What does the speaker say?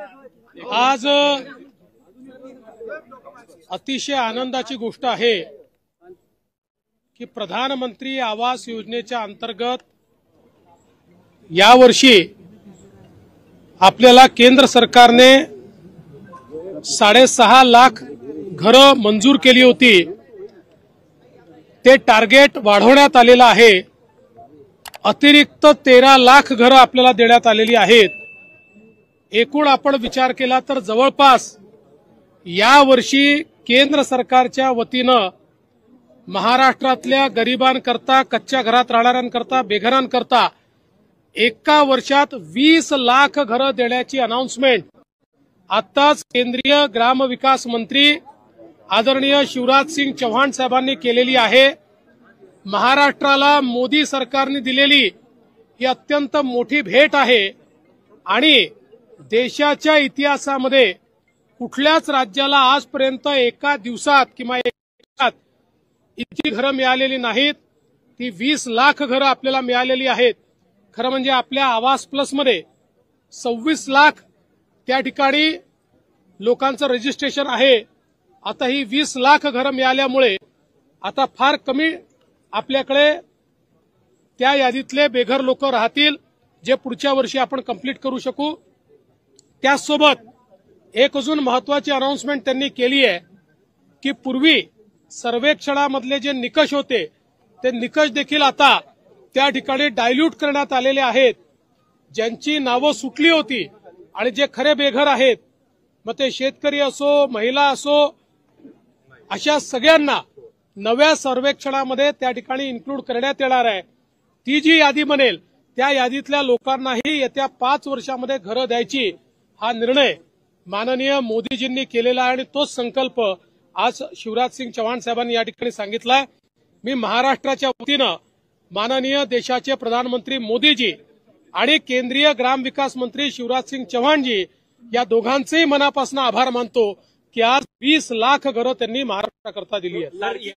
आज अतिशय आनंदाची गोष्ट आहे की प्रधानमंत्री आवास योजनेच्या अंतर्गत यावर्षी आपल्याला केंद्र सरकारने 6.5 लाख घरं मंजूर केली होती। ते टार्गेट वाढवण्यात आलेलं आहे। अतिरिक्त 13 लाख घरं आपल्याला देण्यात आलेली आहेत। एकूण आपण विचार केला तर जवळपास यावर्षी केंद्र सरकारच्या वतीनं महाराष्ट्रातल्या गरिबांकरता, कच्च्या घरात राहणाऱ्यांकरता, बेघरांकरता एका वर्षात 20 लाख घरं देण्याची अनाउन्समेंट आताच केंद्रीय ग्रामविकास मंत्री आदरणीय शिवराज सिंग चौहान साहेबांनी केलेली आहे। महाराष्ट्राला मोदी सरकारने दिलेली ही अत्यंत मोठी भेट आहे आणि देशाच्या इतिहासामध्ये कुठल्याच राज्याला आजपर्यंत एका दिवसात किंवा एका इतकी घरं मिळालेली नाहीत। ती 20 लाख घरं आपल्याला मिळालेली आहेत। खरं म्हणजे आपल्या आवास प्लसमध्ये 26 लाख त्या ठिकाणी लोकांचं रजिस्ट्रेशन आहे। आता ही 20 लाख घरं मिळाल्यामुळे आता फार कमी आपल्याकडे त्या यादीतले बेघर लोक राहतील जे पुढच्या वर्षी आपण कंप्लीट करू शकू। त्याचसोबत एक अजून महत्वाची अनाउन्समेंट त्यांनी केली आहे की पूर्वी सर्वेक्षणामधले जे निकष होते ते निकष देखील आता त्या ठिकाणी डायल्यूट करण्यात आलेले आहेत। ज्यांची नावं सुटली होती आणि जे खरे बेघर आहेत, मग ते शेतकरी असो, महिला असो, अशा सगळ्यांना नव्या सर्वेक्षणामध्ये त्या ठिकाणी इन्क्लूड करण्यात येणार आहे। ती जी यादी बनेल त्या यादीतल्या लोकांनाही येत्या 5 वर्षामध्ये घरं द्यायची हा निर्णय माननीय मोदीजींनी केलेला आहे आणि तोच संकल्प आज शिवराज सिंग चौहान साहेबांनी या ठिकाणी सांगितलाय। मी महाराष्ट्राच्या वतीनं माननीय देशाचे प्रधानमंत्री मोदीजी आणि केंद्रीय ग्रामविकास मंत्री शिवराज सिंग चौहानजी या दोघांचेही मनापासून आभार मानतो की आज 20 लाख घरं त्यांनी महाराष्ट्राकरता दिली आहेत।